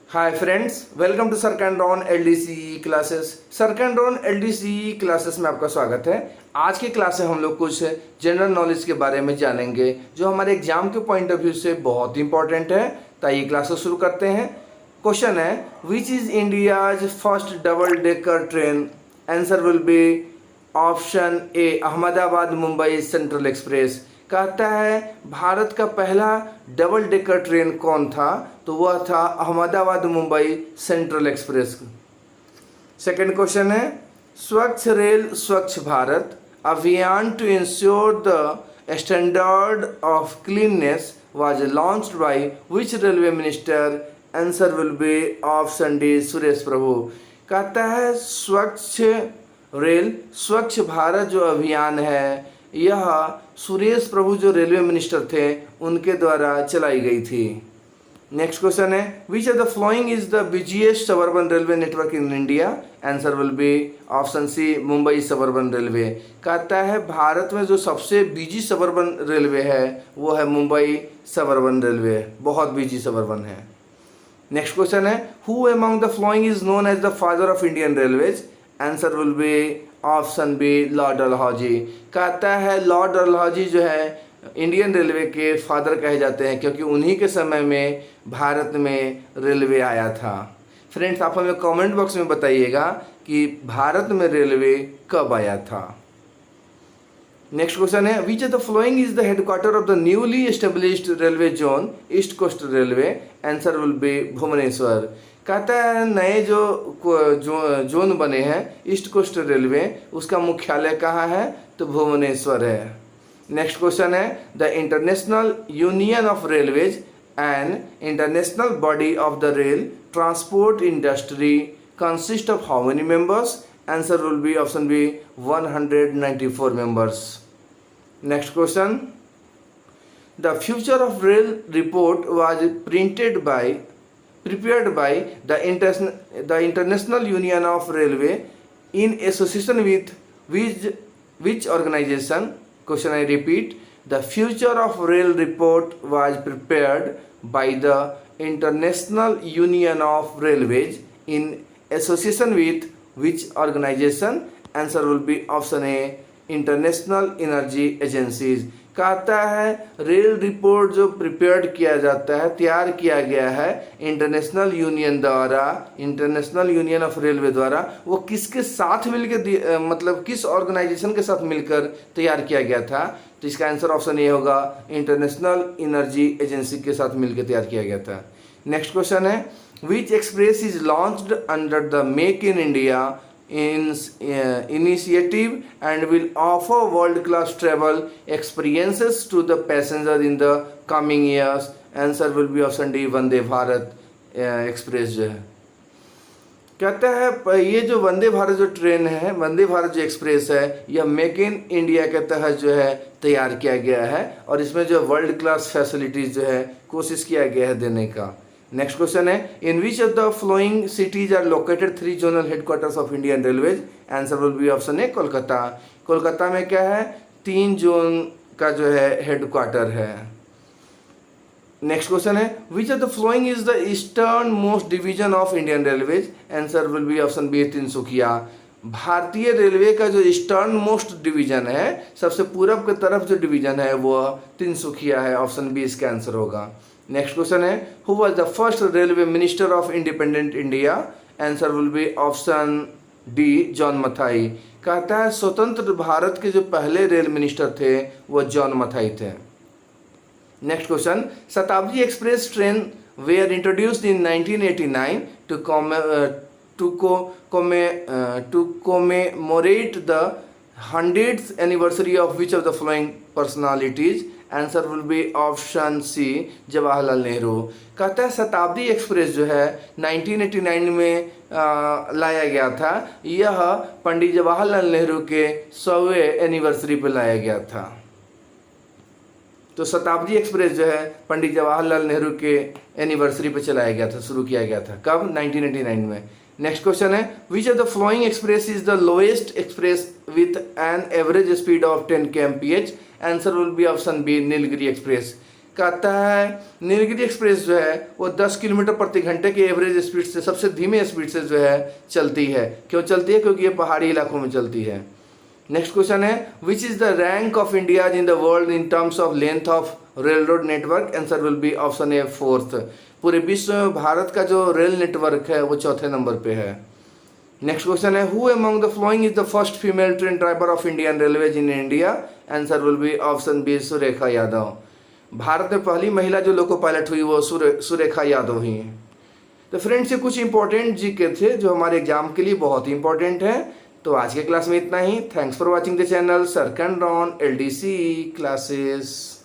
Hi friends, welcome to सरकैंड्रॉन LDC classes. सरकैंड्रॉन LDC classes में आपका स्वागत है। आज की क्लास में हम लोग कुछ जनरल नॉलेज के बारे में जानेंगे जो हमारे एग्जाम के पॉइंट ऑफ व्यू से बहुत इंपॉर्टेंट है। तो ये क्लासेस शुरू करते हैं। क्वेश्चन है, which is India's first double decker train? Answer will be option A, Ahmedabad Mumbai central express. कहता है भारत का पहला डबल डेकर ट्रेन कौन था? तो वह था Ahmedabad Mumbai central express. Second question है, Swachh Rail Swachh Bharat Abhiyan to ensure the standard of cleanliness was launched by which railway minister? Answer will be option D, Suresh Prabhu. कहता है स्वच्छ रेल स्वच्छ भारत जो अभियान है यह सुरेश प्रभु जो रेलवे मिनिस्टर थे उनके द्वारा चलाई गई थी। नेक्स्ट क्वेश्चन है, which of the following is the busiest suburban railway network in India? Answer will be option C, Mumbai suburban railway. कहता है भारत में जो सबसे बिजी सबर्बन रेलवे है वो है मुंबई सबर्बन रेलवे, बहुत बिजी सबर्बन है। नेक्स्ट क्वेश्चन है, who among the following is known as the father of Indian railways? Answer will be option B, Lord Dalhousie. कहता है लॉर्ड डलहौजी जो है इंडियन रेलवे के फादर कहे जाते हैं क्योंकि उन्हीं के समय में भारत में रेलवे आया था। फ्रेंड्स, आप हमें कमेंट बॉक्स में बताइएगा कि भारत में रेलवे कब आया था। नेक्स्ट क्वेश्चन है, which of the following is the headquarter of the newly established railway zone East Coast Railway? Answer will be Bhubaneswar. कहता है नए जो जोन बने हैं ईस्ट कोस्ट रेलवे उसका मुख्यालय कहाँ है? तो भुवनेश्वर है। नेक्स्ट क्वेश्चन है, the International Union of Railways and international body of the rail transport industry consist of how many members? Answer will be option B, 194 members. Next question, the future of rail report was prepared by the International Union of Railway in association with which organization? Question I repeat, the future of rail report was prepared by the International Union of Railways in association with which organization? Answer will be option A, International Energy Agencies। कहता है rail report जो prepared किया जाता है, तैयार किया गया है इंटरनेशनल यूनियन द्वारा, इंटरनेशनल यूनियन ऑफ रेलवे द्वारा, वो किसके साथ मिलकर मतलब किस ऑर्गेनाइजेशन के साथ मिलकर तैयार किया गया था? तो इसका आंसर ऑप्शन ए होगा, इंटरनेशनल एनर्जी एजेंसी के साथ मिलकर तैयार किया गया था। नेक्स्ट क्वेश्चन है, which express is launched under the make in India initiative and will offer world-class travel experiences to the passengers in the coming years? Answer will be option D, Vande Bharat express जो है। कहता है ये जो वंदे भारत जो train है, वंदे भारत जो एक्सप्रेस है, यह मेक इन इंडिया के तहत जो है तैयार किया गया है और इसमें जो वर्ल्ड क्लास फैसिलिटीज जो है कोशिश किया गया है देने का। नेक्स्ट क्वेश्चन है, in which of the following cities are located 3 zonal headquarters of Indian railways? Answer will be option A, Kolkata. Kolkata में क्या है? 3 जोन का जो है हेडक्वार्टर है। नेक्स्ट क्वेश्चन है, which of the following is the easternmost division of Indian railways? Answer will be option B, Tinsukia. भारतीय railway का जो ईस्टर्न मोस्ट डिवीजन है, सबसे पूरब की तरफ जो डिवीजन है वो तिनसुकिया है। ऑप्शन बी इसका आंसर होगा। नेक्स्ट क्वेश्चन है, who was the first railway minister of independent India? Answer will be option D, John Mathai. कहता है स्वतंत्र भारत के जो पहले रेल मिनिस्टर थे वो जॉन मथाई थे। Next question, Shatabdi Express train were introduced in 1989 to commemorate the 100th anniversary of which of the following personalities? Answer will be option C, Jawaharlal Nehru. कहता है शताब्दी एक्सप्रेस जो है 1989 में लाया गया था, यह पंडित जवाहरलाल नेहरू के 100वें एनिवर्सरी पर लाया गया था। तो शताब्दी एक्सप्रेस जो है पंडित जवाहरलाल नेहरू के एनिवर्सरी पर चलाया गया था, शुरू किया गया था। कब? 1989 में। नेक्स्ट क्वेश्चन है, which of the following express is the lowest express with an average speed of 10 kmph? Answer will be option B, Nilgiri Express. कहता है नीलगिरी एक्सप्रेस जो है वो 10 किलोमीटर प्रति घंटे की एवरेज स्पीड से, सबसे धीमे स्पीड से जो है चलती है। क्यों चलती है? क्योंकि ये पहाड़ी इलाकों में चलती है। नेक्स्ट क्वेश्चन है which is the rank of India in the world in terms of length of rail road network? Answer will be option A 4th। पूरे विश्व में भारत का जो रेल नेटवर्क है वो 4थे नंबर पे है। नेक्स्ट क्वेश्चन है who among the following is the first female train driver of Indian railways in India? Answer will be option B Surekha Yadav. भारत में पहली महिला जो लोको पायलट हुई वो सुरेखा यादव ही हैं। तो फ्रेंड्स ये कुछ इंपॉर्टेंट जीके थे जो हमारे एग्जाम के लिए बहुत ही इंपॉर्टेंट है। तो आज के क्लास में इतना ही। Thanks for watching the channel सर्कैंड्रॉन LDC क्लासेस।